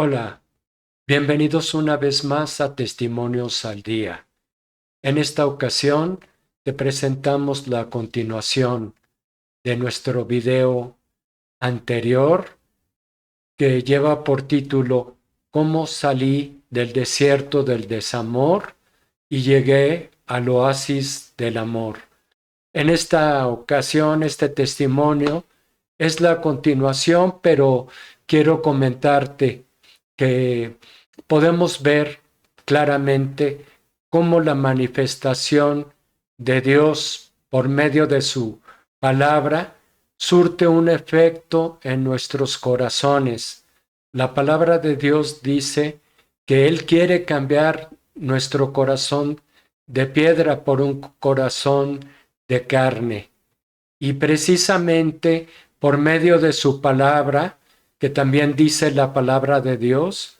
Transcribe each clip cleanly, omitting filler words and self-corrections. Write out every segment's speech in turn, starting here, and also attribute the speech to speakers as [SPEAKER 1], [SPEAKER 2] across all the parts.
[SPEAKER 1] Hola, bienvenidos una vez más a Testimonios al Día. En esta ocasión te presentamos la continuación de nuestro video anterior que lleva por título ¿Cómo salí del desierto del desamor y llegué al oasis del amor? En esta ocasión, este testimonio es la continuación, pero quiero comentarte que podemos ver claramente cómo la manifestación de Dios por medio de su palabra surte un efecto en nuestros corazones. La palabra de Dios dice que Él quiere cambiar nuestro corazón de piedra por un corazón de carne. Y precisamente por medio de su palabra, que también dice la palabra de Dios,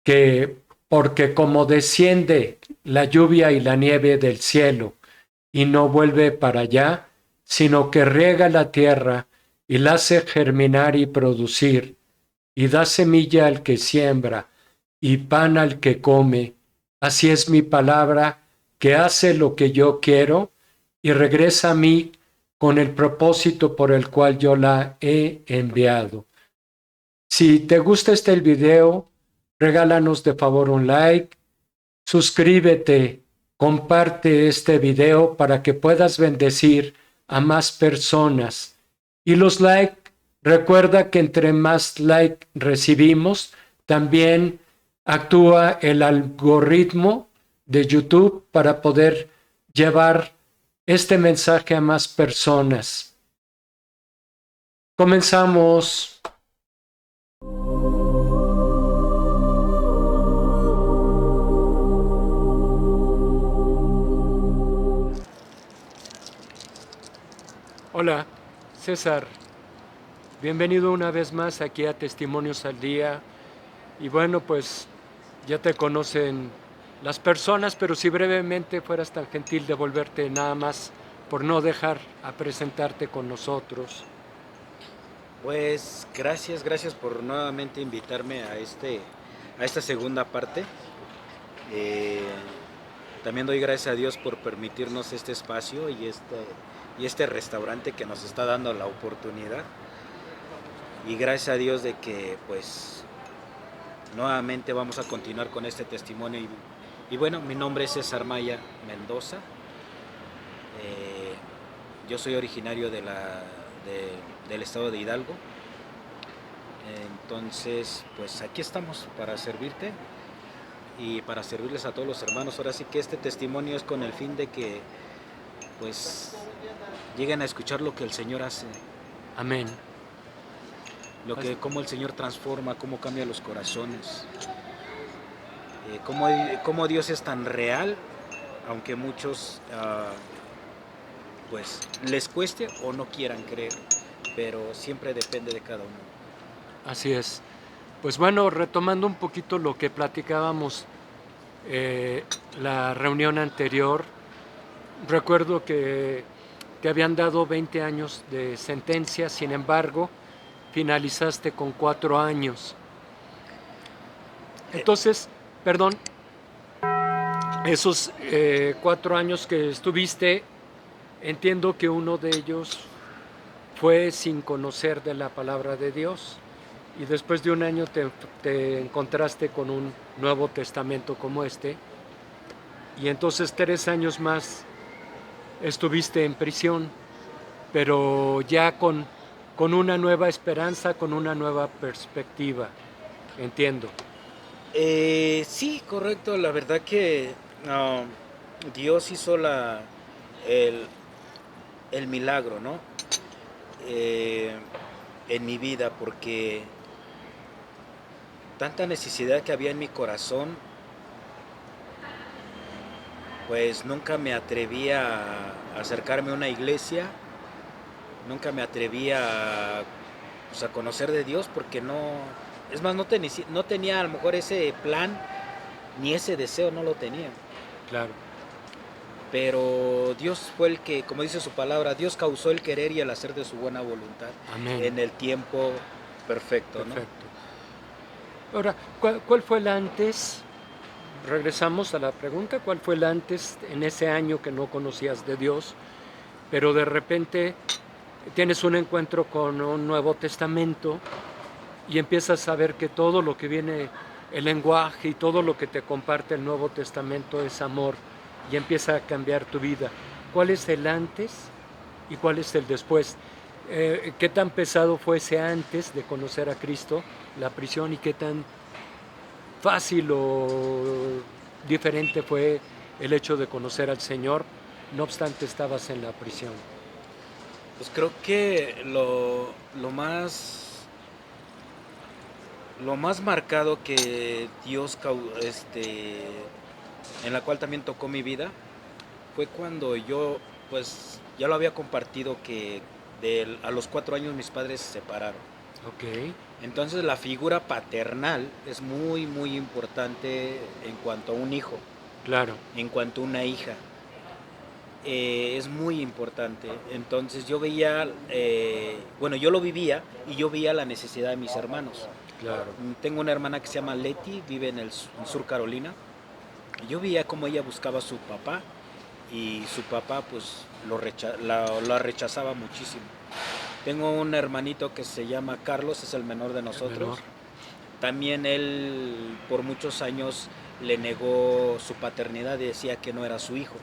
[SPEAKER 1] que porque como desciende la lluvia y la nieve del cielo y no vuelve para allá, sino que riega la tierra y la hace germinar y producir, y da semilla al que siembra y pan al que come, así es mi palabra que hace lo que yo quiero y regresa a mí con el propósito por el cual yo la he enviado. Si te gusta este video, regálanos de favor un like, suscríbete, comparte este video para que puedas bendecir a más personas. Y los like, recuerda que entre más like recibimos, también actúa el algoritmo de YouTube para poder llevar este mensaje a más personas. Comenzamos. Hola, César. Bienvenido una vez más aquí a Testimonios al Día. Y bueno, pues ya te conocen las personas, pero si brevemente fueras tan gentil de volverte nada más por no dejar a presentarte con nosotros.
[SPEAKER 2] Pues gracias por nuevamente invitarme a esta segunda parte. Eh, También doy gracias a Dios por permitirnos este espacio y este restaurante que nos está dando la oportunidad. Y gracias a Dios de que pues nuevamente vamos a continuar con este testimonio. Y bueno, mi nombre es César Maya Mendoza. Yo soy originario del estado de Hidalgo. Entonces, pues aquí estamos para servirte y para servirles a todos los hermanos. Ahora sí que este testimonio es con el fin de que pues lleguen a escuchar lo que el Señor hace,
[SPEAKER 1] Amén.
[SPEAKER 2] cómo el Señor transforma, cómo cambia los corazones, cómo Dios es tan real, aunque muchos pues les cueste o no quieran creer, pero siempre depende de cada uno.
[SPEAKER 1] Así es. Pues bueno, retomando un poquito lo que platicábamos la reunión anterior, recuerdo que te habían dado 20 años de sentencia, sin embargo, finalizaste con 4 años. Entonces, perdón, esos 4 años que estuviste, entiendo que uno de ellos fue sin conocer de la palabra de Dios. Y después de un año te encontraste con un Nuevo Testamento como este. Y entonces 3 años más estuviste en prisión, pero ya con una nueva esperanza, con una nueva perspectiva. Entiendo.
[SPEAKER 2] Sí, correcto. La verdad que no, Dios hizo el, el milagro, ¿no? Eh, en mi vida, porque tanta necesidad que había en mi corazón, pues nunca me atreví a acercarme a una iglesia, nunca me atreví pues, a conocer de Dios, porque es más, no tenía a lo mejor ese plan, ni ese deseo, no lo tenía.
[SPEAKER 1] Claro.
[SPEAKER 2] Pero Dios fue el que, como dice su palabra, Dios causó el querer y el hacer de su buena voluntad.
[SPEAKER 1] Amén.
[SPEAKER 2] En el tiempo perfecto, ¿no?
[SPEAKER 1] Perfecto. Ahora, ¿cuál fue el antes? Regresamos a la pregunta, ¿cuál fue el antes en ese año que no conocías de Dios, pero de repente tienes un encuentro con un Nuevo Testamento y empiezas a ver que todo lo que viene, el lenguaje y todo lo que te comparte el Nuevo Testamento es amor y empieza a cambiar tu vida? ¿Cuál es el antes y cuál es el después? ¿Qué tan pesado fue ese antes de conocer a Cristo, la prisión, y qué tan fácil o diferente fue el hecho de conocer al Señor, no obstante estabas en la prisión?
[SPEAKER 2] Pues creo que lo más marcado que Dios en la cual también tocó mi vida fue cuando yo, pues ya lo había compartido, que a los 4 años mis padres se separaron.
[SPEAKER 1] Ok,
[SPEAKER 2] Entonces la figura paternal es muy muy importante en cuanto a un hijo,
[SPEAKER 1] claro,
[SPEAKER 2] en cuanto a una hija. Es muy importante. Entonces yo veía, bueno, yo lo vivía y yo veía la necesidad de mis hermanos.
[SPEAKER 1] claro,
[SPEAKER 2] Tengo una hermana que se llama Leti, vive en en Sur Carolina. Yo veía cómo ella buscaba a su papá y su papá pues la rechazaba muchísimo. Tengo un hermanito que se llama Carlos, es el menor de
[SPEAKER 1] el menor,
[SPEAKER 2] nosotros. También él por muchos años le negó su paternidad y decía que no era su hijo.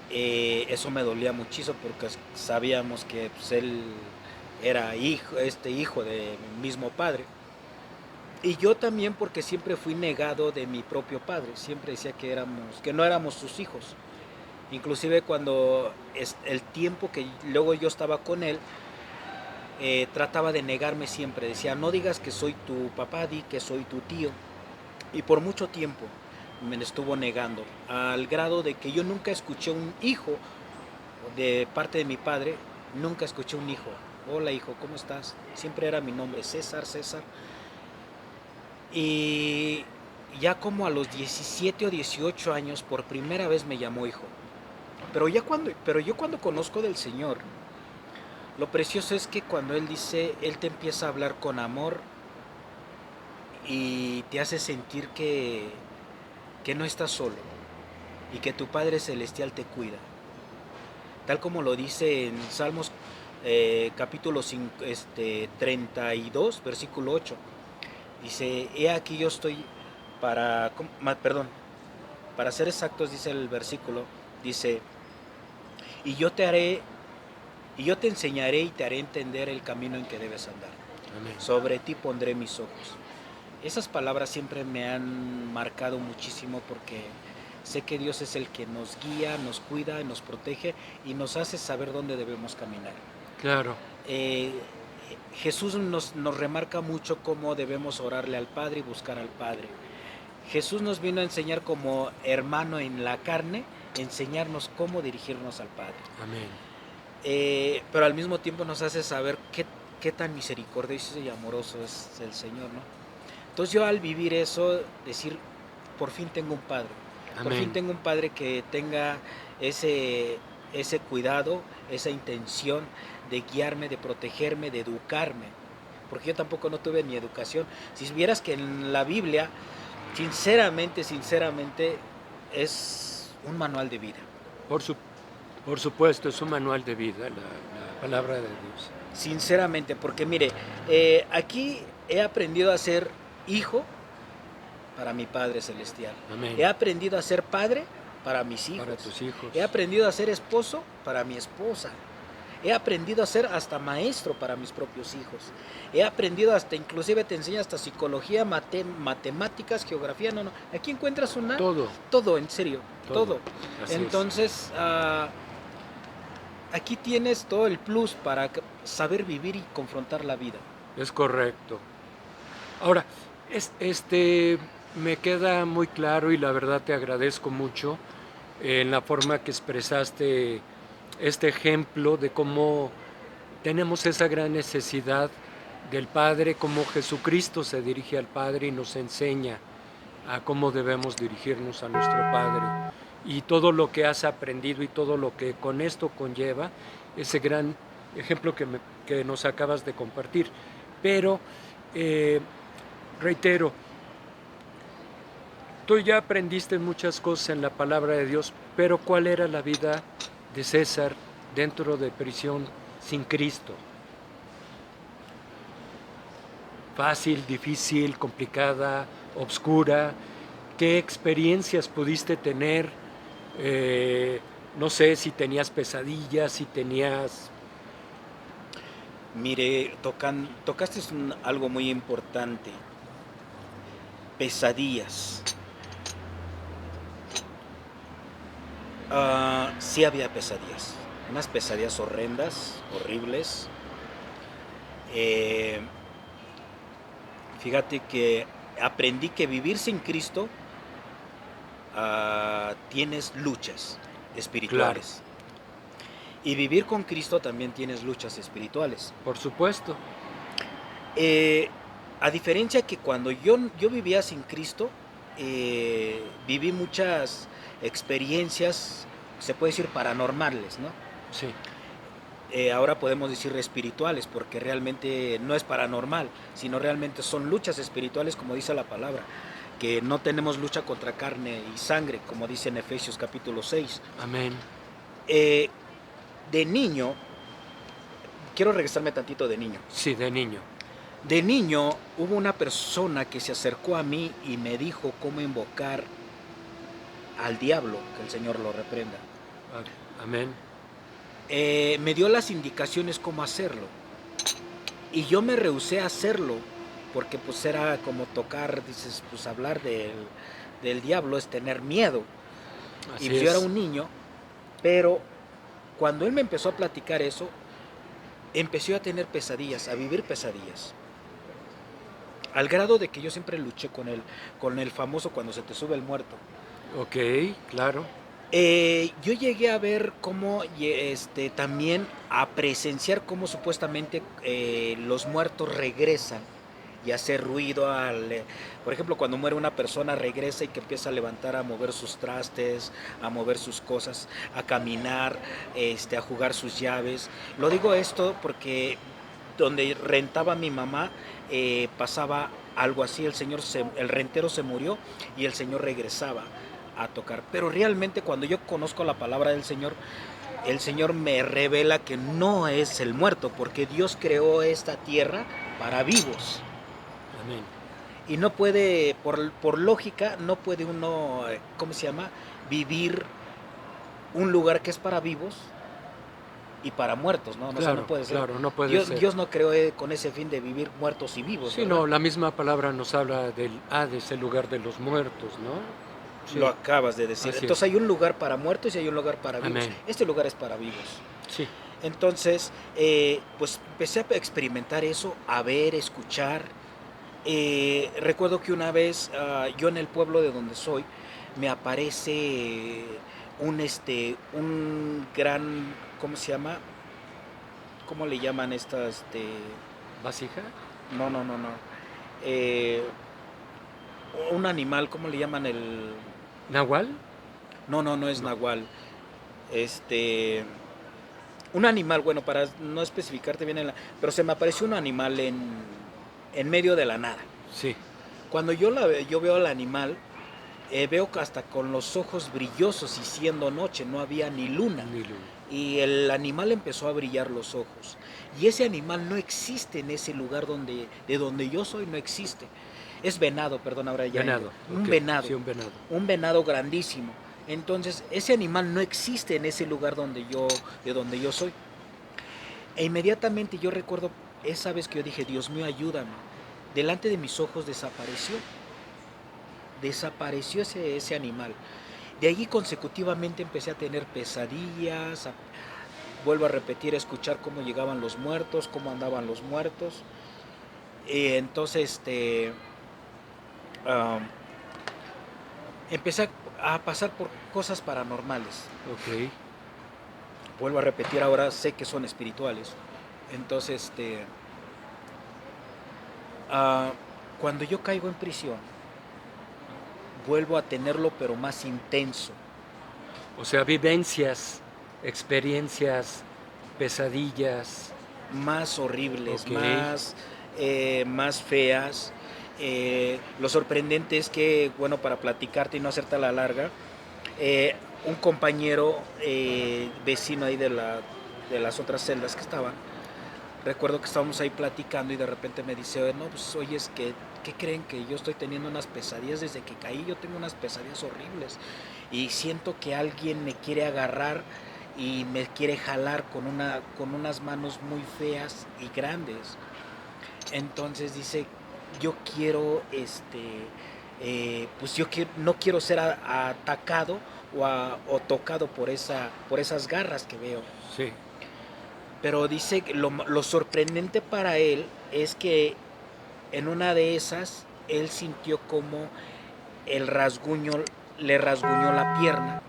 [SPEAKER 2] Eso me dolía muchísimo porque sabíamos que pues, él era hijo de mismo padre. Y yo también porque siempre fui negado de mi propio padre, siempre decía que no éramos sus hijos. Inclusive cuando el tiempo que luego yo estaba con él, trataba de negarme siempre, decía, no digas que soy tu papá, di que soy tu tío. Y por mucho tiempo me estuvo negando, al grado de que yo nunca escuché un hijo de parte de mi padre, nunca escuché un hijo. Hola hijo, ¿cómo estás? Siempre era mi nombre, César, César. Y ya como a los 17 o 18 años, por primera vez me llamó hijo. Pero yo cuando conozco del Señor, lo precioso es que cuando Él dice, Él te empieza a hablar con amor y te hace sentir que no estás solo y que tu Padre Celestial te cuida. Tal como lo dice en Salmos capítulo 32, versículo 8. Dice, he aquí yo estoy perdón, para ser exactos dice el versículo, dice, y yo te haré, y yo te enseñaré y te haré entender el camino en que debes andar.
[SPEAKER 1] amén.
[SPEAKER 2] Sobre ti pondré mis ojos. Esas palabras siempre me han marcado muchísimo porque sé que Dios es el que nos guía, nos cuida, nos protege y nos hace saber dónde debemos caminar.
[SPEAKER 1] Claro,
[SPEAKER 2] Eh, Jesús nos remarca mucho cómo debemos orarle al Padre y buscar al Padre. Jesús nos vino a enseñar como hermano en la carne, enseñarnos cómo dirigirnos al Padre.
[SPEAKER 1] amén,
[SPEAKER 2] Pero al mismo tiempo nos hace saber qué tan misericordioso y amoroso es el Señor, ¿no? Entonces yo al vivir eso, decir, por fin tengo un Padre. Por fin
[SPEAKER 1] amén.
[SPEAKER 2] tengo un Padre que tenga ese, ese cuidado, esa intención de guiarme, de protegerme, de educarme. Porque yo tampoco no tuve ni educación. Si vieras que en la Biblia, sinceramente, es un manual de vida.
[SPEAKER 1] Por, su- por supuesto, es un manual de vida, la palabra de Dios.
[SPEAKER 2] Sinceramente, porque mire, aquí he aprendido a ser hijo para mi Padre Celestial.
[SPEAKER 1] Amén.
[SPEAKER 2] He aprendido a ser padre para mis hijos.
[SPEAKER 1] Para tus hijos.
[SPEAKER 2] He aprendido a ser esposo para mi esposa. He aprendido a ser hasta maestro para mis propios hijos. He aprendido hasta, inclusive te enseña hasta psicología, matemáticas, geografía, no. Aquí encuentras
[SPEAKER 1] Todo,
[SPEAKER 2] todo, en serio, todo.
[SPEAKER 1] así
[SPEAKER 2] Entonces, aquí tienes todo el plus para saber vivir y confrontar la vida.
[SPEAKER 1] es correcto. Ahora, me queda muy claro y la verdad te agradezco mucho en la forma que expresaste este ejemplo de cómo tenemos esa gran necesidad del Padre, cómo Jesucristo se dirige al Padre y nos enseña a cómo debemos dirigirnos a nuestro Padre. Y todo lo que has aprendido y todo lo que con esto conlleva, ese gran ejemplo que nos acabas de compartir. Pero reitero, tú ya aprendiste muchas cosas en la palabra de Dios, pero ¿cuál era la vida de César dentro de prisión sin Cristo? Fácil, difícil, complicada, obscura. ¿Qué experiencias pudiste tener? No sé si tenías pesadillas, si tenías...
[SPEAKER 2] Mire, tocaste algo muy importante. Pesadillas. Sí había pesadillas. Unas pesadillas horrendas, horribles. Eh, Fíjate que aprendí que vivir sin Cristo tienes luchas espirituales. Claro. Y vivir con Cristo también tienes luchas espirituales.
[SPEAKER 1] Por supuesto.
[SPEAKER 2] A diferencia que cuando yo vivía sin Cristo, viví muchas experiencias, se puede decir paranormales, ¿no?
[SPEAKER 1] Sí.
[SPEAKER 2] Ahora podemos decir espirituales, porque realmente no es paranormal, sino realmente son luchas espirituales, como dice la palabra, que no tenemos lucha contra carne y sangre, como dice en Efesios capítulo 6.
[SPEAKER 1] Amén.
[SPEAKER 2] De niño, quiero regresarme tantito de niño.
[SPEAKER 1] Sí, de niño.
[SPEAKER 2] De niño hubo una persona que se acercó a mí y me dijo cómo invocar al diablo, que el Señor lo reprenda.
[SPEAKER 1] Amén.
[SPEAKER 2] Me dio las indicaciones cómo hacerlo. Y yo me rehusé a hacerlo, porque pues era como tocar, dices, pues hablar del diablo es tener miedo. Así y pues yo era un niño, pero cuando él me empezó a platicar eso, empecé a tener pesadillas, a vivir pesadillas. Al grado de que yo siempre luché con el famoso cuando se te sube el muerto.
[SPEAKER 1] Ok, claro.
[SPEAKER 2] Yo llegué a ver cómo, también a presenciar cómo supuestamente los muertos regresan y hacer ruido. Por ejemplo, cuando muere una persona regresa y que empieza a levantar, a mover sus trastes, a mover sus cosas, a caminar, a jugar sus llaves. Lo digo esto porque donde rentaba mi mamá pasaba algo así. El rentero se murió y el señor regresaba a tocar. Pero realmente cuando yo conozco la palabra del Señor, el Señor me revela que no es el muerto, porque Dios creó esta tierra para vivos.
[SPEAKER 1] Amén.
[SPEAKER 2] Y no puede, por lógica, no puede uno, ¿cómo se llama? Vivir un lugar que es para vivos y para muertos, ¿no?
[SPEAKER 1] Claro,
[SPEAKER 2] o sea, no puede ser.
[SPEAKER 1] Claro, no puede ser.
[SPEAKER 2] Dios no creó con ese fin de vivir muertos y vivos.
[SPEAKER 1] Sí, ¿verdad? No, la misma palabra nos habla del Hades, el lugar de los muertos, ¿no?
[SPEAKER 2] Sí. Lo acabas de decir. Así entonces hay un lugar para muertos y hay un lugar para vivos.
[SPEAKER 1] Amén.
[SPEAKER 2] Este lugar es para vivos.
[SPEAKER 1] Sí.
[SPEAKER 2] Entonces, pues empecé a experimentar eso, a ver, escuchar. Recuerdo que una vez yo en el pueblo de donde soy me aparece un gran, ¿cómo se llama? ¿Cómo le llaman estas?
[SPEAKER 1] ¿Vasija?
[SPEAKER 2] No. Un animal, ¿cómo le llaman el?
[SPEAKER 1] ¿Nahual?
[SPEAKER 2] No es nahual. Un animal, bueno, para no especificarte bien, pero se me apareció un animal en medio de la nada.
[SPEAKER 1] Sí.
[SPEAKER 2] Cuando yo veo al animal, veo que hasta con los ojos brillosos y siendo noche, no había ni luna. Y el animal empezó a brillar los ojos. Y ese animal no existe en ese lugar de donde yo soy, no existe. Es venado, perdón, ahora ya.
[SPEAKER 1] Venado.
[SPEAKER 2] Un venado.
[SPEAKER 1] Sí, un venado.
[SPEAKER 2] Un venado grandísimo. Entonces, ese animal no existe en ese lugar de donde yo soy. E inmediatamente yo recuerdo esa vez que yo dije, Dios mío, ayúdame. Delante de mis ojos desapareció. Desapareció ese animal. De allí consecutivamente empecé a tener pesadillas, vuelvo a repetir, a escuchar cómo llegaban los muertos, cómo andaban los muertos. Entonces, empecé a pasar por cosas paranormales.
[SPEAKER 1] Ok.
[SPEAKER 2] Vuelvo a repetir, ahora sé que son espirituales. Entonces, cuando yo caigo en prisión, vuelvo a tenerlo, pero más intenso.
[SPEAKER 1] O sea, vivencias, experiencias, pesadillas.
[SPEAKER 2] Más horribles, okay. Más feas. Lo sorprendente es que, bueno, para platicarte y no hacerte a la larga, un compañero vecino ahí de las otras celdas que estaban, recuerdo que estábamos ahí platicando y de repente me dice, no, pues oye, es que, ¿qué creen? Que yo estoy teniendo unas pesadillas desde que caí, yo tengo unas pesadillas horribles y siento que alguien me quiere agarrar y me quiere jalar con unas manos muy feas y grandes. Entonces dice, yo quiero, pues no quiero ser atacado o tocado por esas garras que veo.
[SPEAKER 1] Sí.
[SPEAKER 2] Pero dice que lo sorprendente para él es que en una de esas él sintió como el rasguño le rasguñó la pierna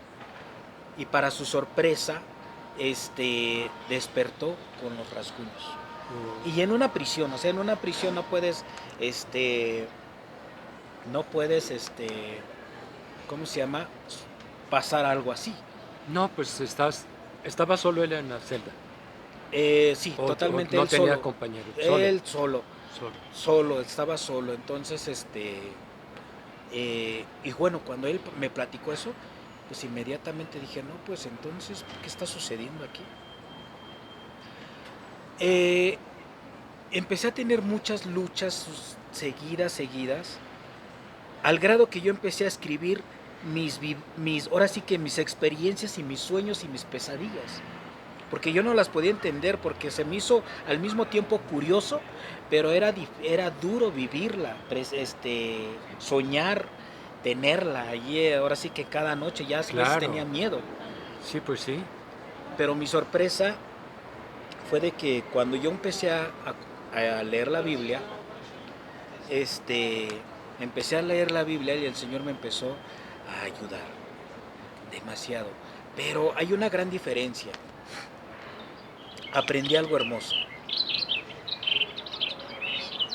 [SPEAKER 2] y para su sorpresa despertó con los rasguños. Y en una prisión, o sea, en una prisión no puedes, no puedes, ¿cómo se llama? Pasar algo así.
[SPEAKER 1] No, pues estaba solo él en la celda.
[SPEAKER 2] Sí,
[SPEAKER 1] O
[SPEAKER 2] totalmente
[SPEAKER 1] no
[SPEAKER 2] él
[SPEAKER 1] tenía
[SPEAKER 2] solo.
[SPEAKER 1] compañeros.
[SPEAKER 2] Él solo,
[SPEAKER 1] Solo.
[SPEAKER 2] solo, estaba solo. Entonces, y bueno, cuando él me platicó eso, pues inmediatamente dije, no, pues entonces, ¿qué está sucediendo aquí? Empecé a tener muchas luchas seguidas, al grado que yo empecé a escribir ahora sí que mis experiencias y mis sueños y mis pesadillas. Porque yo no las podía entender, porque se me hizo al mismo tiempo curioso, pero era duro vivirla, soñar, tenerla. Y ahora sí que cada noche ya a veces
[SPEAKER 1] Claro.
[SPEAKER 2] tenía miedo.
[SPEAKER 1] Sí, pues sí.
[SPEAKER 2] Pero mi sorpresa fue de que cuando yo empecé a leer la Biblia, empecé a leer la Biblia y el Señor me empezó a ayudar demasiado. Pero hay una gran diferencia. Aprendí algo hermoso.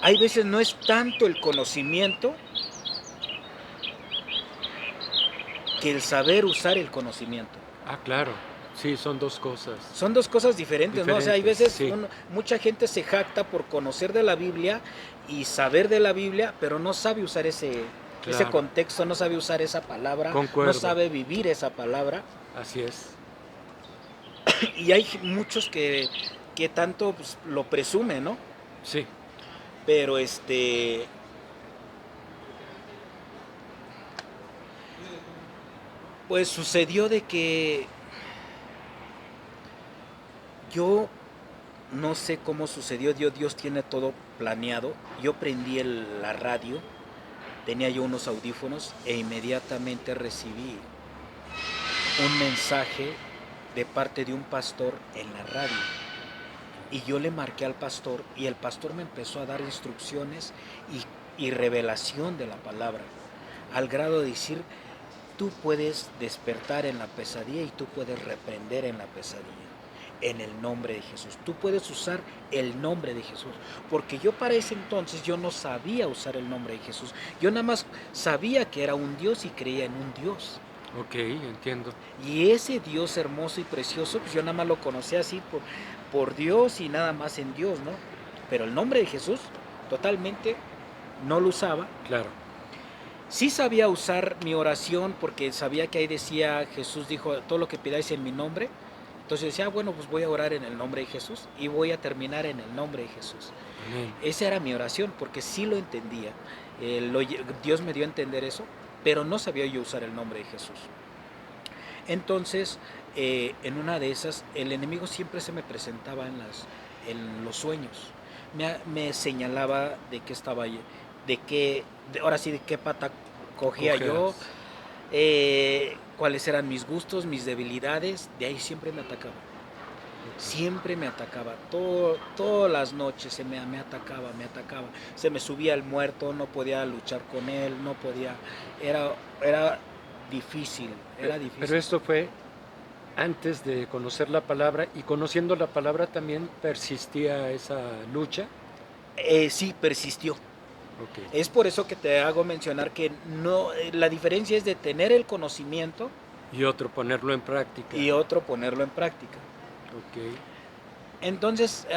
[SPEAKER 2] Hay veces no es tanto el conocimiento que el saber usar el conocimiento.
[SPEAKER 1] Ah, claro. Sí, son dos cosas.
[SPEAKER 2] Son dos cosas diferentes, ¿no? O sea, hay veces
[SPEAKER 1] sí.
[SPEAKER 2] mucha gente se jacta por conocer de la Biblia y saber de la Biblia, pero no sabe usar ese contexto, no sabe usar esa palabra,
[SPEAKER 1] Concuerdo.
[SPEAKER 2] no sabe vivir esa palabra.
[SPEAKER 1] Así es.
[SPEAKER 2] Y hay muchos que tanto pues, lo presumen, ¿no?
[SPEAKER 1] Sí.
[SPEAKER 2] Pero pues sucedió de que yo no sé cómo sucedió, Dios tiene todo planeado. Yo prendí la radio, tenía yo unos audífonos e inmediatamente recibí un mensaje de parte de un pastor en la radio. Y yo le marqué al pastor y el pastor me empezó a dar instrucciones y revelación de la palabra, al grado de decir, tú puedes despertar en la pesadilla y tú puedes reprender en la pesadilla, en el nombre de Jesús. Tú puedes usar el nombre de Jesús, porque yo para ese entonces yo no sabía usar el nombre de Jesús. Yo nada más sabía que era un Dios y creía en un Dios.
[SPEAKER 1] Ok, entiendo.
[SPEAKER 2] Y ese Dios hermoso y precioso, pues yo nada más lo conocía así por Dios y nada más en Dios, ¿no? Pero el nombre de Jesús totalmente no lo usaba.
[SPEAKER 1] Claro.
[SPEAKER 2] Sí sabía usar mi oración porque sabía que ahí decía, Jesús dijo, todo lo que pidáis en mi nombre. Entonces decía, bueno, pues voy a orar en el nombre de Jesús y voy a terminar en el nombre de Jesús.
[SPEAKER 1] Amén.
[SPEAKER 2] Esa era mi oración porque sí lo entendía. Dios me dio a entender eso, pero no sabía yo usar el nombre de Jesús. Entonces, en una de esas, el enemigo siempre se me presentaba en los sueños. Me señalaba de qué estaba, ahora sí, de qué pata cogía yo, cuáles eran mis gustos, mis debilidades, de ahí siempre me atacaba. Siempre me atacaba, todas las noches me atacaba. Se me subía el muerto, no podía luchar con él, no podía, era difícil.
[SPEAKER 1] Pero esto fue antes de conocer la palabra, y conociendo la palabra también persistía esa lucha.
[SPEAKER 2] Sí, persistió.
[SPEAKER 1] Okay.
[SPEAKER 2] Es por eso que te hago mencionar que no, la diferencia es de tener el conocimiento
[SPEAKER 1] y otro ponerlo en práctica. Okay.
[SPEAKER 2] Entonces,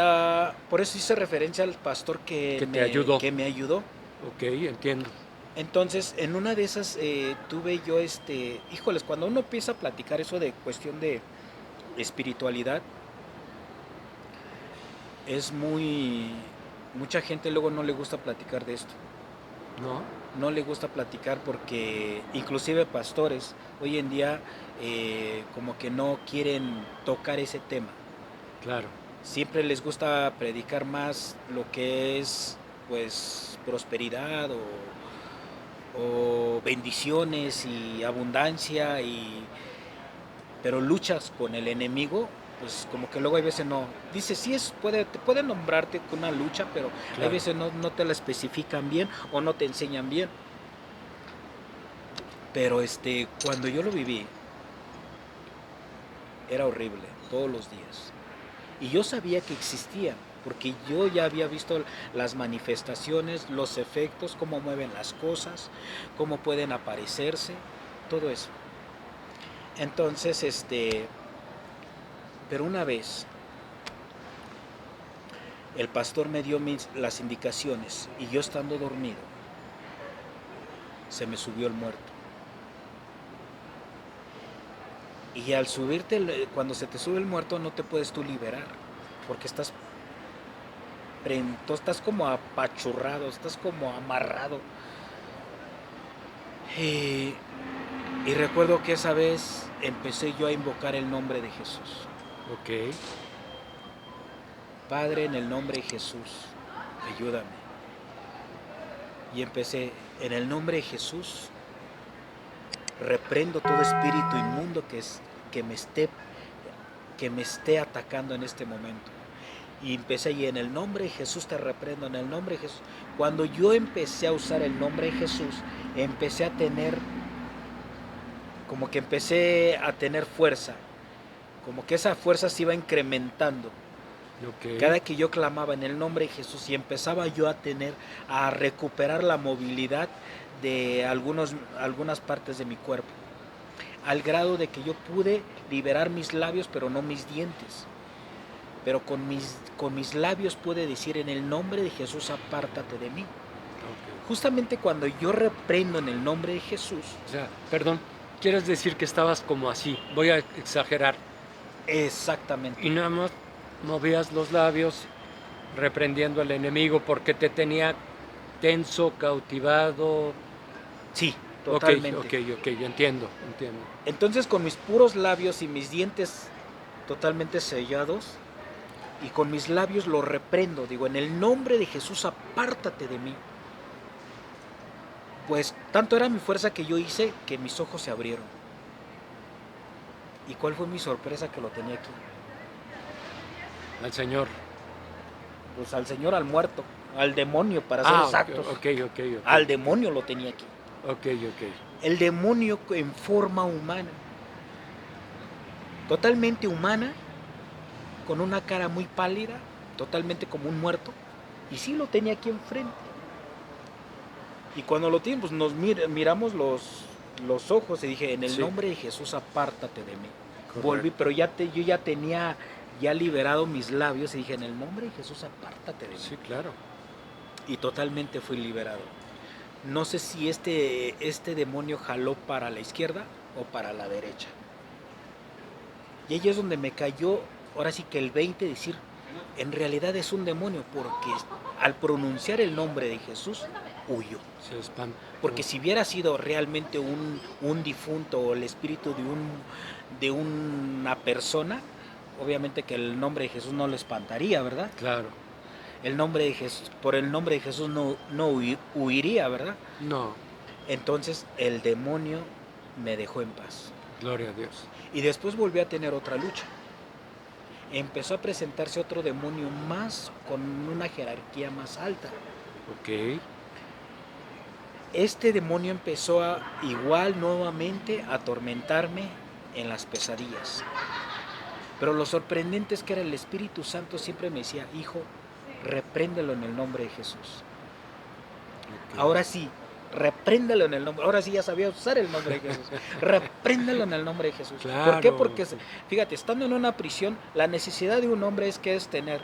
[SPEAKER 2] por eso hice referencia al pastor que me ayudó.
[SPEAKER 1] Ok, entiendo.
[SPEAKER 2] Entonces, en una de esas tuve yo, híjoles, cuando uno empieza a platicar eso de cuestión de espiritualidad, es mucha gente luego no le gusta platicar de esto.
[SPEAKER 1] ¿No?
[SPEAKER 2] No le gusta platicar porque inclusive pastores hoy en día como que no quieren tocar ese tema.
[SPEAKER 1] Claro,
[SPEAKER 2] Siempre les gusta predicar más lo que es pues prosperidad o bendiciones y abundancia pero luchas con el enemigo, pues como que luego hay veces no. Dice, sí te puede nombrarte con una lucha, pero hay
[SPEAKER 1] claro.
[SPEAKER 2] veces no te la especifican bien o no te enseñan bien. Pero cuando yo lo viví, era horrible, todos los días. Y yo sabía que existía, porque yo ya había visto las manifestaciones, los efectos, cómo mueven las cosas, cómo pueden aparecerse, todo eso. Entonces, pero una vez el pastor me dio las indicaciones y yo estando dormido, se me subió el muerto. Y al subirte, cuando se te sube el muerto no te puedes tú liberar, porque estás como apachurrado, estás como amarrado. Y, y recuerdo que esa vez empecé yo a invocar el nombre de Jesús.
[SPEAKER 1] Ok,
[SPEAKER 2] Padre, en el nombre de Jesús, ayúdame. Y empecé, en el nombre de Jesús, reprendo todo espíritu inmundo que me esté, que me esté atacando en este momento. Y empecé, y en el nombre de Jesús te reprendo, en el nombre de Jesús. Cuando yo empecé a usar el nombre de Jesús, empecé a tener, como que empecé a tener fuerza, como que esa fuerza se iba incrementando.
[SPEAKER 1] ok.
[SPEAKER 2] Cada que yo clamaba en el nombre de Jesús y empezaba yo a recuperar la movilidad de algunas partes de mi cuerpo, al grado de que yo pude liberar mis labios, pero no mis dientes. Pero con mis labios pude decir, en el nombre de Jesús, apártate de mí.
[SPEAKER 1] Ok.
[SPEAKER 2] Justamente cuando yo reprendo en el nombre de Jesús,
[SPEAKER 1] O sea, perdón, quieres decir que estabas como así, voy a exagerar,
[SPEAKER 2] exactamente,
[SPEAKER 1] y nada más movías los labios reprendiendo al enemigo porque te tenía tenso, cautivado.
[SPEAKER 2] sí,
[SPEAKER 1] Ok,
[SPEAKER 2] totalmente.
[SPEAKER 1] ok, ok, entiendo, entiendo.
[SPEAKER 2] Entonces con mis puros labios y mis dientes totalmente sellados, y con mis labios lo reprendo, digo, en el nombre de Jesús, apártate de mí. Pues tanto era mi fuerza que yo hice que mis ojos se abrieron. ¿Y cuál fue mi sorpresa? Que lo tenía aquí.
[SPEAKER 1] Al Señor.
[SPEAKER 2] Pues al Señor, al muerto, al demonio, para ser
[SPEAKER 1] Ah,
[SPEAKER 2] exactos.
[SPEAKER 1] ok, ok, ok.
[SPEAKER 2] Al demonio lo tenía aquí.
[SPEAKER 1] Ok, ok.
[SPEAKER 2] El demonio en forma humana, totalmente humana, con una cara muy pálida, totalmente como un muerto. Y sí lo tenía aquí enfrente. Y cuando lo tiene, pues nos miramos los ojos y dije, en el
[SPEAKER 1] Sí,
[SPEAKER 2] nombre de Jesús, apártate de mí.
[SPEAKER 1] correcto.
[SPEAKER 2] Volví, pero yo ya tenía ya liberado mis labios y dije, en el nombre de Jesús, apártate de mí.
[SPEAKER 1] Sí, claro.
[SPEAKER 2] Y totalmente fui liberado. No sé si este demonio jaló para la izquierda o para la derecha. Y ahí es donde me cayó, ahora sí que el 20, decir, en realidad es un demonio, porque al pronunciar el nombre de Jesús, huyó.
[SPEAKER 1] Se espanta.
[SPEAKER 2] Porque si hubiera sido realmente un difunto o el espíritu de una persona, obviamente que el nombre de Jesús no le espantaría, ¿verdad?
[SPEAKER 1] Claro.
[SPEAKER 2] El nombre de Jesús, por el nombre de Jesús no huiría, ¿verdad?
[SPEAKER 1] No,
[SPEAKER 2] Entonces el demonio me dejó en paz.
[SPEAKER 1] gloria a Dios.
[SPEAKER 2] Y después volví a tener otra lucha. Empezó a presentarse otro demonio más, con una jerarquía más alta.
[SPEAKER 1] Ok,
[SPEAKER 2] Este demonio empezó igual nuevamente a atormentarme en las pesadillas. Pero lo sorprendente es que era el Espíritu Santo, siempre me decía, hijo, repréndelo en el nombre de Jesús.
[SPEAKER 1] ok.
[SPEAKER 2] Ahora sí, repréndelo en el nombre. Ahora sí ya sabía usar el nombre de Jesús. Repréndelo en el nombre de Jesús.
[SPEAKER 1] Claro.
[SPEAKER 2] ¿Por qué? Porque, fíjate, estando en una prisión, la necesidad de un hombre tener.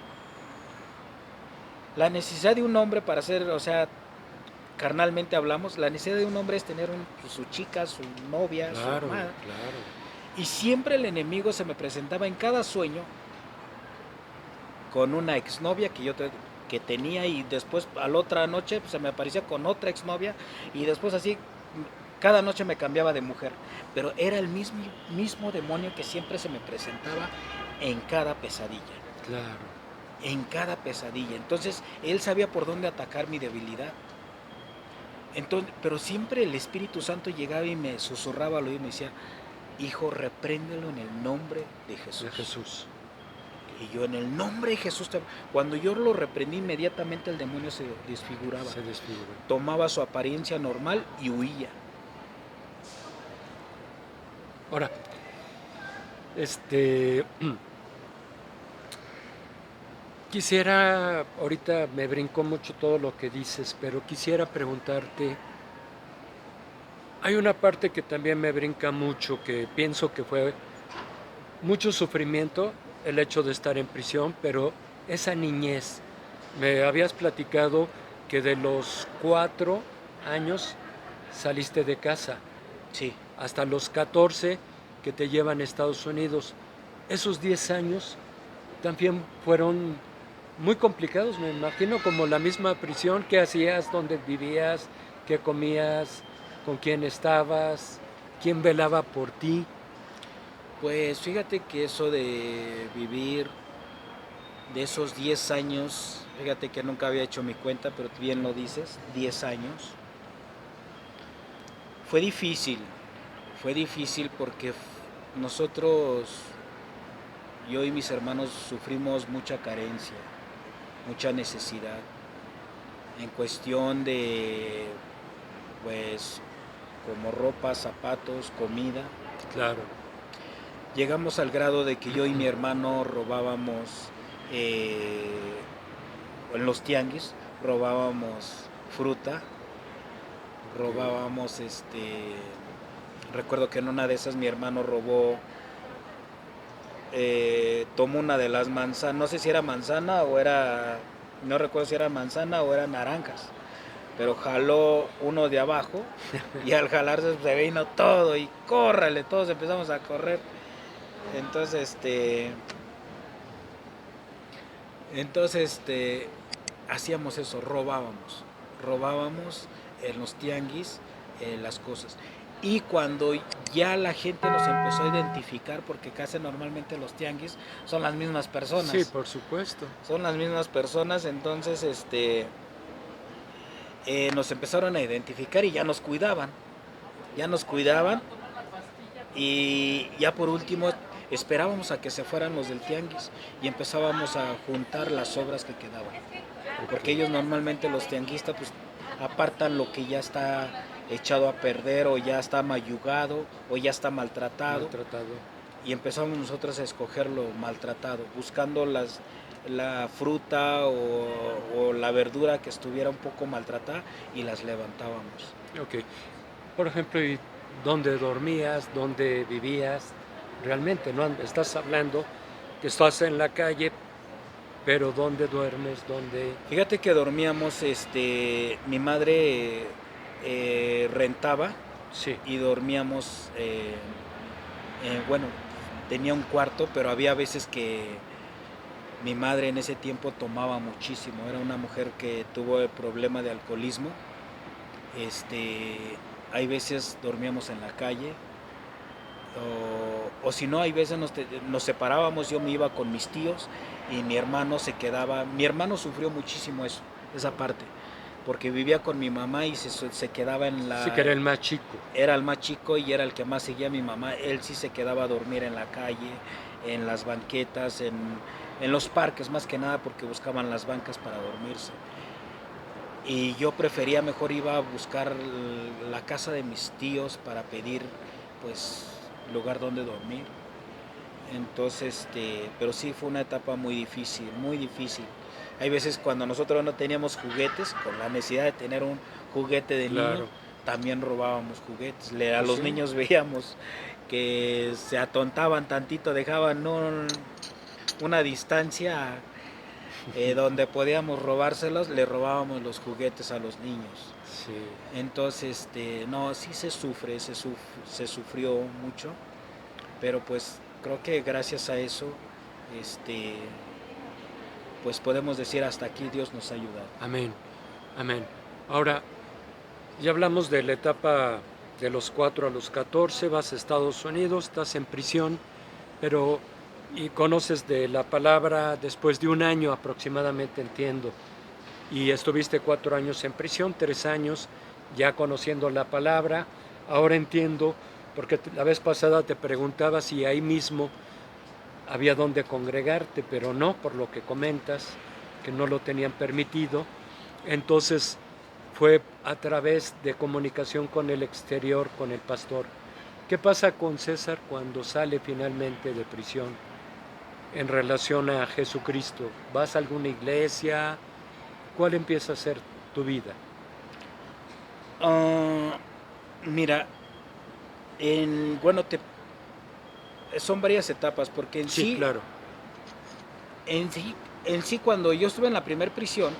[SPEAKER 2] La necesidad de un hombre para hacer, o sea, carnalmente hablamos, la necesidad de un hombre es tener su chica, su novia, su
[SPEAKER 1] Claro,
[SPEAKER 2] amada.
[SPEAKER 1] claro.
[SPEAKER 2] Y siempre el enemigo se me presentaba en cada sueño con una exnovia que tenía, y después a la otra noche pues, se me aparecía con otra exnovia, y después así cada noche me cambiaba de mujer. Pero era el mismo demonio que siempre se me presentaba en cada pesadilla.
[SPEAKER 1] Claro.
[SPEAKER 2] En cada pesadilla. Entonces él sabía por dónde atacar mi debilidad. Entonces, pero siempre el Espíritu Santo llegaba y me susurraba al oído y me decía: hijo, repréndelo en el nombre de Jesús.
[SPEAKER 1] De Jesús.
[SPEAKER 2] Y yo, en el nombre de Jesús. Cuando yo lo reprendí, inmediatamente el demonio se desfiguraba.
[SPEAKER 1] Se desfigura.
[SPEAKER 2] Tomaba su apariencia normal y huía.
[SPEAKER 1] Ahora, quisiera, ahorita me brincó mucho todo lo que dices, pero quisiera preguntarte, hay una parte que también me brinca mucho, que pienso que fue mucho sufrimiento el hecho de estar en prisión, pero esa niñez, me habías platicado que de los 4 años saliste de casa,
[SPEAKER 2] Sí.
[SPEAKER 1] hasta los 14 que te llevan a Estados Unidos. Esos 10 años también fueron muy complicados, me imagino, como la misma prisión. ¿Qué hacías? ¿Dónde vivías? ¿Qué comías? ¿Con quién estabas? ¿Quién velaba por ti?
[SPEAKER 2] Pues fíjate que eso de vivir de esos 10 años, fíjate que nunca había hecho mi cuenta, pero bien lo dices, 10 años. Fue difícil porque nosotros, yo y mis hermanos, sufrimos mucha carencia, mucha necesidad, en cuestión de, pues, como ropa, zapatos, comida.
[SPEAKER 1] Claro.
[SPEAKER 2] Llegamos al grado de que yo y mi hermano robábamos, en los tianguis, robábamos fruta, robábamos, recuerdo que en una de esas mi hermano robó, tomó una de las manzanas, no sé si era manzana o era, no recuerdo si era manzana o eran naranjas, pero jaló uno de abajo y al jalarse se vino todo y córrele, todos empezamos a correr. Entonces, hacíamos eso, robábamos en los tianguis las cosas. Y cuando ya la gente nos empezó a identificar, porque casi normalmente los tianguis son las mismas personas.
[SPEAKER 1] Sí, por supuesto.
[SPEAKER 2] Son las mismas personas, entonces nos empezaron a identificar y ya nos cuidaban. Y ya por último esperábamos a que se fueran los del tianguis y empezábamos a juntar las sobras que quedaban. Porque ellos normalmente, los tianguistas, pues apartan lo que ya está echado a perder o ya está mayugado o ya está maltratado. Y empezamos nosotros a escoger lo maltratado, buscando la fruta o la verdura que estuviera un poco maltratada, y las levantábamos.
[SPEAKER 1] Ok. Por ejemplo, ¿y dónde dormías? ¿Dónde vivías? Realmente, ¿no? Estás hablando que estás en la calle, pero ¿dónde duermes? ¿Dónde?
[SPEAKER 2] Fíjate que dormíamos, mi madre rentaba.
[SPEAKER 1] Sí.
[SPEAKER 2] Y dormíamos, bueno, tenía un cuarto, pero había veces que mi madre en ese tiempo tomaba muchísimo. Era una mujer que tuvo el problema de alcoholismo. Hay veces dormíamos en la calle, o si no, hay veces nos separábamos. Yo me iba con mis tíos y mi hermano se quedaba. Mi hermano sufrió muchísimo esa parte, porque vivía con mi mamá y se quedaba en la...
[SPEAKER 1] Sí, que era el más chico.
[SPEAKER 2] Era el más chico y era el que más seguía a mi mamá. Él sí se quedaba a dormir en la calle, en las banquetas, en los parques, más que nada porque buscaban las bancas para dormirse. Y yo prefería, mejor iba a buscar la casa de mis tíos para pedir, pues, lugar donde dormir. Entonces, pero sí fue una etapa muy difícil, muy difícil. Hay veces cuando nosotros no teníamos juguetes, con la necesidad de tener un juguete de niño, también robábamos juguetes. A los niños veíamos que se atontaban tantito, dejaban una distancia donde podíamos robárselos, le robábamos los juguetes a los niños.
[SPEAKER 1] Sí.
[SPEAKER 2] Entonces, no, sí se sufrió mucho, pero pues creo que gracias a eso, este, pues podemos decir hasta aquí Dios nos ha ayudado.
[SPEAKER 1] Amén. Amén. Ahora, ya hablamos de la etapa de los 4 a los 14, vas a Estados Unidos, estás en prisión, pero y conoces de la palabra después de un año aproximadamente, entiendo. Y estuviste 4 años en prisión, 3 años ya conociendo la palabra. Ahora entiendo, porque la vez pasada te preguntaba si ahí mismo había donde congregarte, pero no, por lo que comentas, que no lo tenían permitido. Entonces fue a través de comunicación con el exterior, con el pastor. ¿Qué pasa con César cuando sale finalmente de prisión en relación a Jesucristo? ¿Vas a alguna iglesia? ¿Cuál empieza a ser tu vida?
[SPEAKER 2] Ah, mira, bueno, son varias etapas, porque
[SPEAKER 1] Sí, claro.
[SPEAKER 2] en sí, en sí cuando yo estuve en la primer prisión,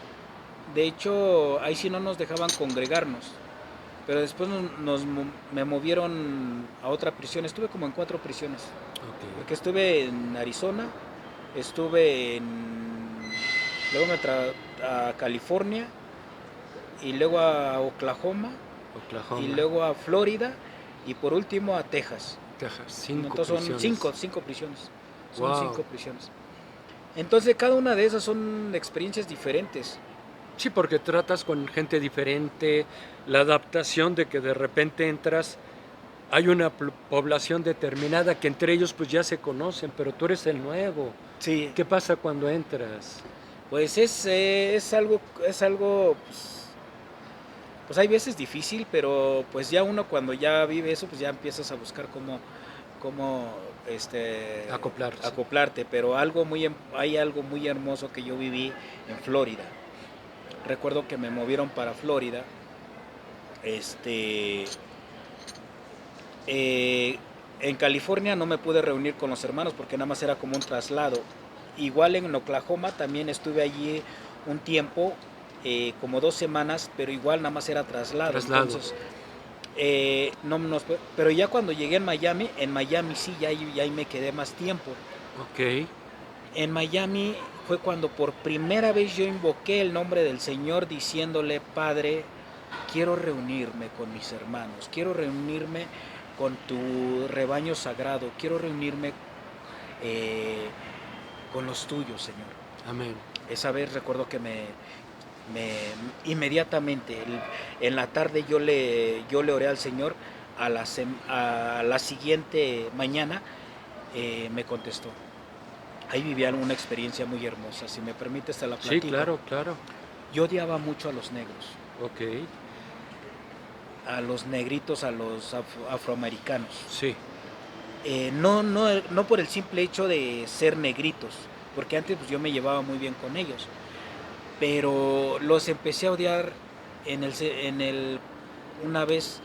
[SPEAKER 2] de hecho ahí sí no nos dejaban congregarnos, pero después me movieron a otra prisión, estuve como en 4 prisiones, porque
[SPEAKER 1] Ok.
[SPEAKER 2] estuve en Arizona, estuve luego a California, y luego a Oklahoma, y
[SPEAKER 1] Oklahoma,
[SPEAKER 2] luego a Florida, y por último a Texas.
[SPEAKER 1] Texas, 5
[SPEAKER 2] Entonces son
[SPEAKER 1] prisiones.
[SPEAKER 2] cinco prisiones. Son
[SPEAKER 1] Wow.
[SPEAKER 2] 5 prisiones. Entonces cada una de esas son experiencias diferentes.
[SPEAKER 1] Sí, porque tratas con gente diferente, la adaptación de que de repente entras, hay una población determinada que entre ellos pues ya se conocen, pero tú eres el nuevo.
[SPEAKER 2] Sí,
[SPEAKER 1] ¿Qué pasa cuando entras?
[SPEAKER 2] pues es algo, pues hay veces difícil, pero pues ya uno cuando ya vive eso, pues ya empiezas a buscar cómo
[SPEAKER 1] Acoplarse.
[SPEAKER 2] acoplarte. Pero hay algo muy hermoso que yo viví en Florida. Recuerdo que me movieron para Florida. Este, eh, en California no me pude reunir con los hermanos porque nada más era como un traslado. Igual en Oklahoma también estuve allí un tiempo, como 2 semanas, pero igual nada más era traslado.
[SPEAKER 1] Traslado.
[SPEAKER 2] Entonces, no nos, pero ya cuando llegué en Miami sí, ya ahí me quedé más tiempo.
[SPEAKER 1] Ok.
[SPEAKER 2] En Miami fue cuando por primera vez yo invoqué el nombre del Señor diciéndole: Padre, quiero reunirme con mis hermanos, quiero reunirme con tu rebaño sagrado, quiero reunirme eh, con los tuyos, Señor.
[SPEAKER 1] Amén.
[SPEAKER 2] Esa vez recuerdo que me inmediatamente en la tarde yo le oré al Señor. A la siguiente mañana me contestó. Ahí vivía una experiencia muy hermosa. Si me permites, te la
[SPEAKER 1] Sí,
[SPEAKER 2] platico.
[SPEAKER 1] claro, claro.
[SPEAKER 2] Yo odiaba mucho a los negros,
[SPEAKER 1] Ok.
[SPEAKER 2] a los negritos, a los afroamericanos.
[SPEAKER 1] Sí,
[SPEAKER 2] No por el simple hecho de ser negritos, porque antes pues, yo me llevaba muy bien con ellos, pero los empecé a odiar una vez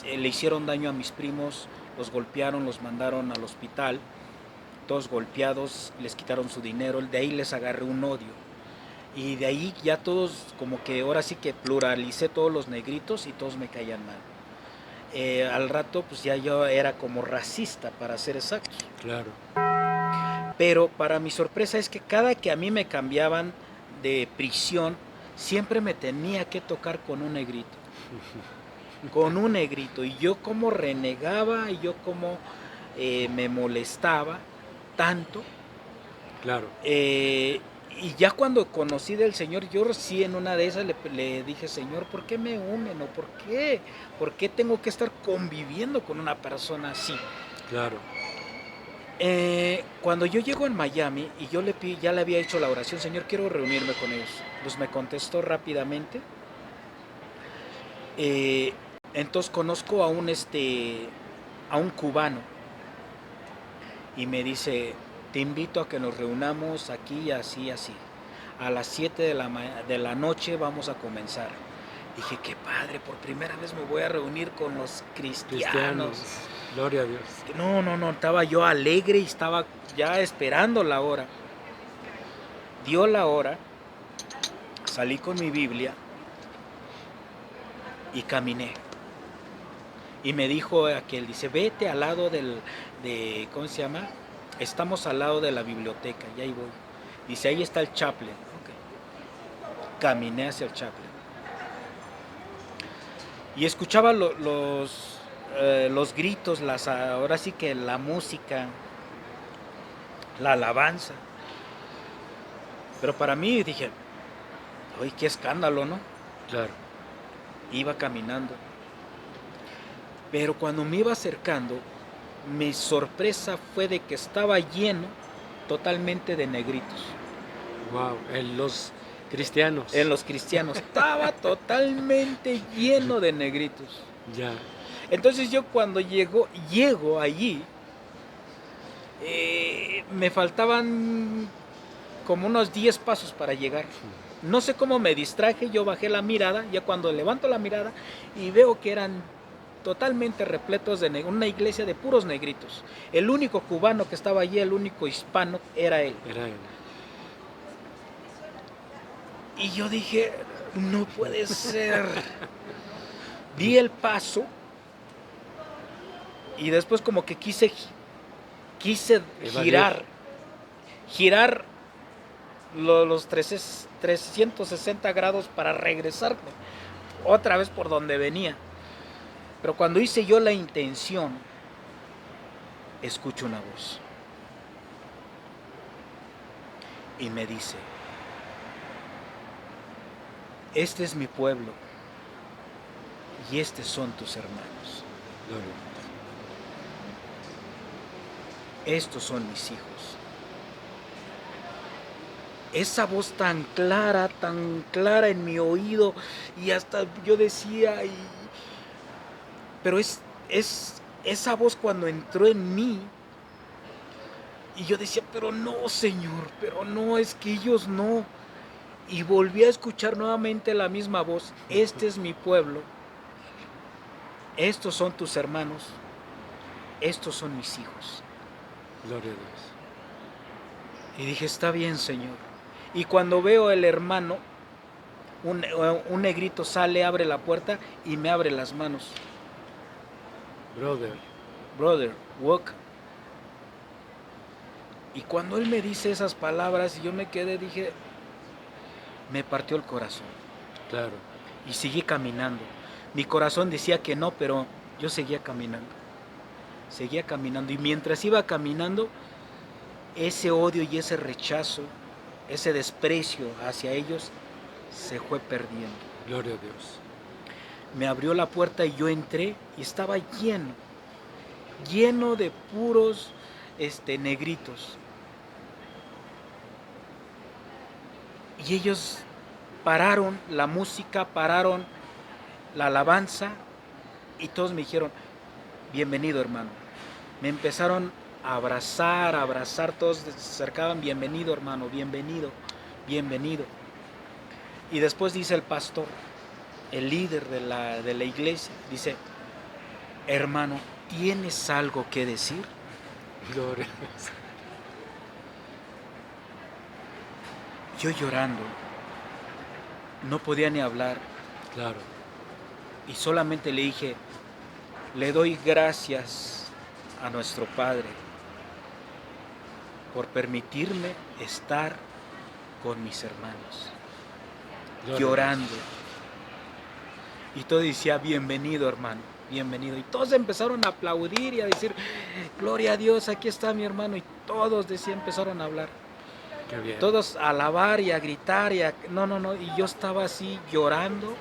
[SPEAKER 2] le hicieron daño a mis primos, los golpearon, los mandaron al hospital, todos golpeados, les quitaron su dinero, de ahí les agarré un odio. Y de ahí ya todos, como que ahora sí que pluralicé todos los negritos y todos me caían mal. Al rato, pues ya yo era como racista, para ser exactos.
[SPEAKER 1] claro.
[SPEAKER 2] Pero para mi sorpresa es que cada que a mí me cambiaban de prisión, siempre me tenía que tocar con un negrito. Con un negrito. Y yo como renegaba, y yo como me molestaba tanto.
[SPEAKER 1] Claro.
[SPEAKER 2] Y ya cuando conocí del Señor, yo sí en una de esas le dije: Señor, ¿por qué me unen? ¿O por qué? ¿Por qué tengo que estar conviviendo con una persona así?
[SPEAKER 1] Claro.
[SPEAKER 2] Cuando yo llego en Miami y ya le había hecho la oración: Señor, quiero reunirme con ellos. Pues me contestó rápidamente. Eh, entonces conozco a un cubano y me dice: te invito a que nos reunamos aquí, así, así. A las 7 de la noche vamos a comenzar. Dije: qué padre, por primera vez me voy a reunir con los cristianos.
[SPEAKER 1] Cristianos. Gloria a Dios.
[SPEAKER 2] No, estaba yo alegre y estaba ya esperando la hora. Dio la hora, salí con mi Biblia y caminé. Y me dijo aquel, dice, vete al lado ¿cómo se llama? Estamos al lado de la biblioteca, y ahí voy. Dice, ahí está el chaplain. Okay. Caminé hacia el chaplain. Y escuchaba los gritos, ahora sí que la música, la alabanza. Pero para mí dije, ¡ay, qué escándalo!, ¿no?
[SPEAKER 1] Claro.
[SPEAKER 2] Iba caminando. Pero cuando me iba acercando, mi sorpresa fue de que estaba lleno totalmente de negritos.
[SPEAKER 1] Wow, en los cristianos.
[SPEAKER 2] En los cristianos. Estaba totalmente lleno de negritos.
[SPEAKER 1] Ya.
[SPEAKER 2] Entonces yo cuando llego allí, me faltaban como unos 10 pasos para llegar. No sé cómo me distraje, yo bajé la mirada, ya cuando levanto la mirada y veo que eran totalmente repletos de una iglesia de puros negritos. El único cubano que estaba allí, el único hispano, era él.
[SPEAKER 1] Era él.
[SPEAKER 2] Y yo dije, no puede ser. Di el paso y después como que quise girar los 360 grados para regresarme otra vez por donde venía. Pero cuando hice yo la intención, escucho una voz y me dice, este es mi pueblo y estos son tus hermanos.
[SPEAKER 1] Gloria.
[SPEAKER 2] Estos son mis hijos. Esa voz tan clara en mi oído, y hasta yo decía, pero es esa voz cuando entró en mí, y yo decía, pero no, Señor, pero no, es que ellos no. Y volví a escuchar nuevamente la misma voz, este es mi pueblo, estos son tus hermanos, estos son mis hijos.
[SPEAKER 1] Gloria a Dios.
[SPEAKER 2] Y dije, está bien, Señor. Y cuando veo el hermano, un negrito sale, abre la puerta y me abre las manos. Brother, walk. Y cuando él me dice esas palabras, y yo me quedé, dije, me partió el corazón.
[SPEAKER 1] Claro.
[SPEAKER 2] Y seguí caminando. Mi corazón decía que no, pero yo seguía caminando. Seguía caminando. Y mientras iba caminando, ese odio y ese rechazo, ese desprecio hacia ellos, se fue perdiendo.
[SPEAKER 1] Gloria a Dios.
[SPEAKER 2] Me abrió la puerta y yo entré y estaba lleno de puros negritos. Y ellos pararon la música, pararon la alabanza y todos me dijeron, bienvenido, hermano. Me empezaron a abrazar, todos se acercaban, bienvenido, hermano, bienvenido. Y después dice el pastor, el líder de la iglesia, dice, hermano, ¿tienes algo que decir?
[SPEAKER 1] Gloria.
[SPEAKER 2] Yo llorando, no podía ni hablar.
[SPEAKER 1] Claro.
[SPEAKER 2] Y solamente le dije, le doy gracias a nuestro Padre por permitirme estar con mis hermanos. Gloria, llorando. Y todo decía, bienvenido, hermano, bienvenido. Y todos empezaron a aplaudir y a decir, gloria a Dios, aquí está mi hermano. Y todos empezaron a hablar.
[SPEAKER 1] Qué bien.
[SPEAKER 2] Todos a alabar y a gritar. No. Y yo estaba así llorando.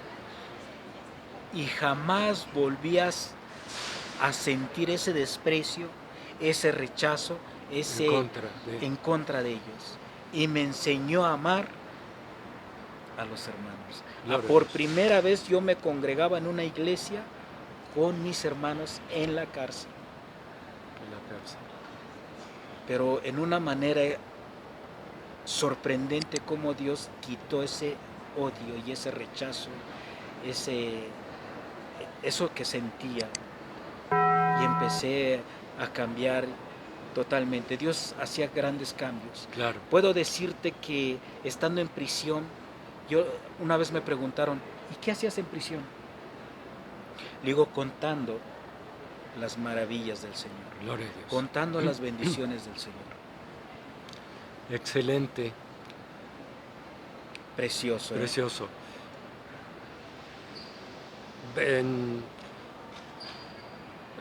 [SPEAKER 2] Y jamás volvías a sentir ese desprecio, ese rechazo, en contra de ellos. Y me enseñó a amar a los hermanos. Por primera vez yo me congregaba en una iglesia con mis hermanos en la cárcel. Pero en una manera sorprendente como Dios quitó ese odio y ese rechazo, eso que sentía, y empecé a cambiar totalmente. Dios hacía grandes cambios.
[SPEAKER 1] Claro.
[SPEAKER 2] Puedo decirte que estando en prisión, una vez me preguntaron, ¿y qué hacías en prisión? digo, contando las maravillas del Señor,
[SPEAKER 1] Gloria a Dios.
[SPEAKER 2] contando las bendiciones del Señor.
[SPEAKER 1] Excelente,
[SPEAKER 2] Precioso.
[SPEAKER 1] precioso.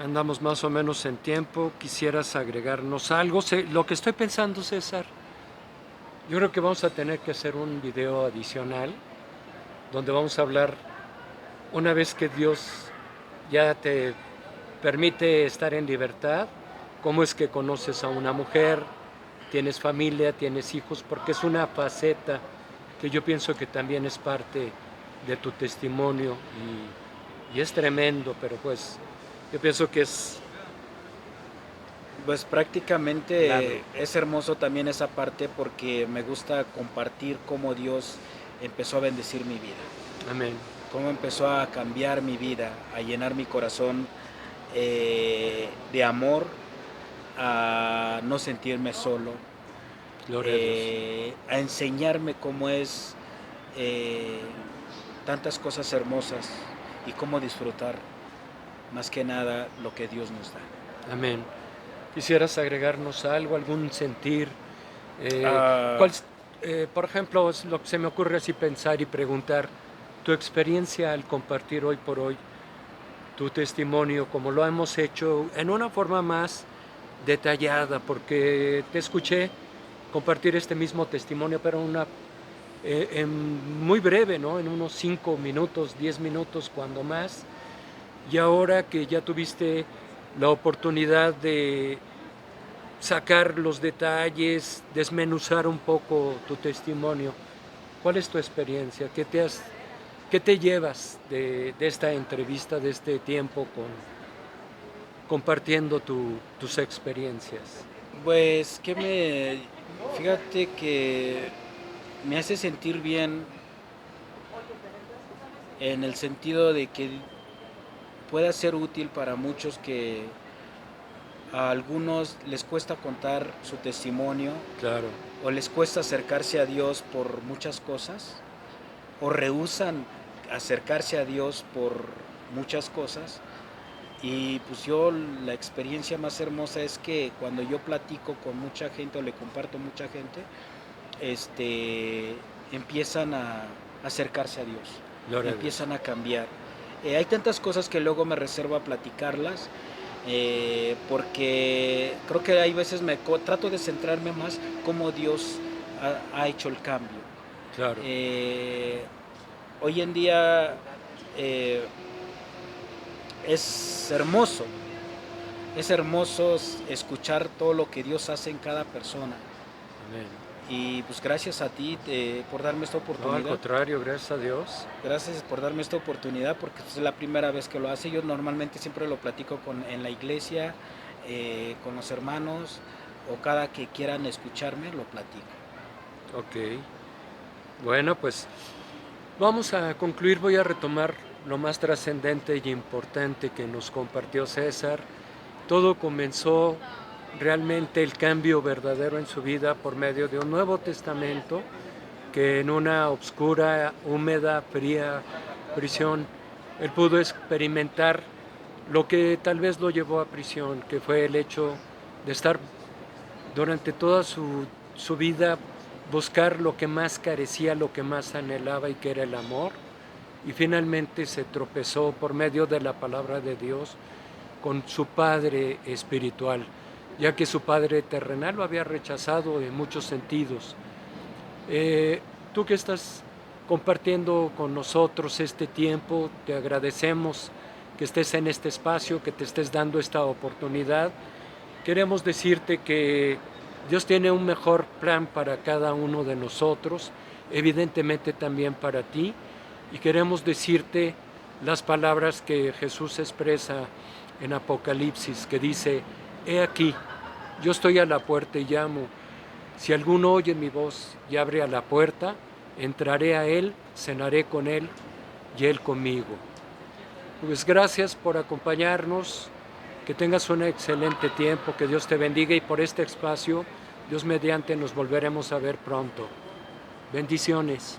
[SPEAKER 1] Andamos más o menos en tiempo. ¿Quisieras agregarnos algo? Lo que estoy pensando, César, yo creo que vamos a tener que hacer un video adicional donde vamos a hablar, una vez que Dios ya te permite estar en libertad, cómo es que conoces a una mujer, tienes familia, tienes hijos, porque es una faceta que yo pienso que también es parte de tu testimonio y es tremendo, pero pues yo pienso que es...
[SPEAKER 2] Pues prácticamente
[SPEAKER 1] Claro.
[SPEAKER 2] es hermoso también esa parte porque me gusta compartir cómo Dios empezó a bendecir mi vida,
[SPEAKER 1] Amén.
[SPEAKER 2] cómo empezó a cambiar mi vida, a llenar mi corazón de amor, a no sentirme solo,
[SPEAKER 1] Gloria a Dios.
[SPEAKER 2] a enseñarme cómo es tantas cosas hermosas y cómo disfrutar más que nada lo que Dios nos da.
[SPEAKER 1] Amén. ¿Quisieras agregarnos algo, algún sentir?
[SPEAKER 2] Ah,
[SPEAKER 1] Por ejemplo, es lo que se me ocurre así pensar y preguntar, tu experiencia al compartir hoy por hoy, tu testimonio, como lo hemos hecho en una forma más detallada, porque te escuché compartir este mismo testimonio, pero muy breve, ¿no? En unos 5 minutos, 10 minutos, cuando más. Y ahora que ya tuviste la oportunidad de sacar los detalles, desmenuzar un poco tu testimonio, ¿cuál es tu experiencia? ¿Qué te llevas de esta entrevista, de este tiempo compartiendo tus experiencias?
[SPEAKER 2] pues fíjate que me hace sentir bien en el sentido de que pueda ser útil para muchos que a algunos les cuesta contar su testimonio
[SPEAKER 1] Claro,
[SPEAKER 2] o les cuesta acercarse a Dios por muchas cosas o rehúsan acercarse a Dios por muchas cosas. Y pues yo la experiencia más hermosa es que cuando yo platico con mucha gente o le comparto a mucha gente, empiezan a acercarse a Dios,
[SPEAKER 1] gloria a Dios.
[SPEAKER 2] empiezan a cambiar. Hay tantas cosas que luego me reservo a platicarlas, porque creo que hay veces trato de centrarme más cómo Dios ha hecho el cambio.
[SPEAKER 1] Claro,
[SPEAKER 2] Hoy en día eh, es hermoso, es hermoso escuchar todo lo que Dios hace en cada persona.
[SPEAKER 1] amén.
[SPEAKER 2] Y pues gracias a ti por darme esta
[SPEAKER 1] No, al
[SPEAKER 2] oportunidad.
[SPEAKER 1] contrario, gracias a Dios.
[SPEAKER 2] Gracias por darme esta oportunidad porque es la primera vez que lo hace. Yo normalmente siempre lo platico en la iglesia, con los hermanos, o cada que quieran escucharme lo platico.
[SPEAKER 1] Ok. Bueno, pues vamos a concluir. Voy a retomar lo más trascendente y importante que nos compartió César. Todo comenzó realmente el cambio verdadero en su vida por medio de un Nuevo Testamento que en una oscura, húmeda, fría prisión él pudo experimentar lo que tal vez lo llevó a prisión, que fue el hecho de estar durante toda su vida, buscar lo que más carecía, lo que más anhelaba y que era el amor, y finalmente se tropezó por medio de la palabra de Dios con su padre espiritual, ya que su padre terrenal lo había rechazado en muchos sentidos. Tú que estás compartiendo con nosotros este tiempo, te agradecemos que estés en este espacio, que te estés dando esta oportunidad. Queremos decirte que Dios tiene un mejor plan para cada uno de nosotros, evidentemente también para ti, y queremos decirte las palabras que Jesús expresa en Apocalipsis, que dice: he aquí, yo estoy a la puerta y llamo. Si alguno oye mi voz y abre a la puerta, entraré a él, cenaré con él y él conmigo. Pues gracias por acompañarnos, que tengas un excelente tiempo, que Dios te bendiga, y por este espacio, Dios mediante, nos volveremos a ver pronto. Bendiciones.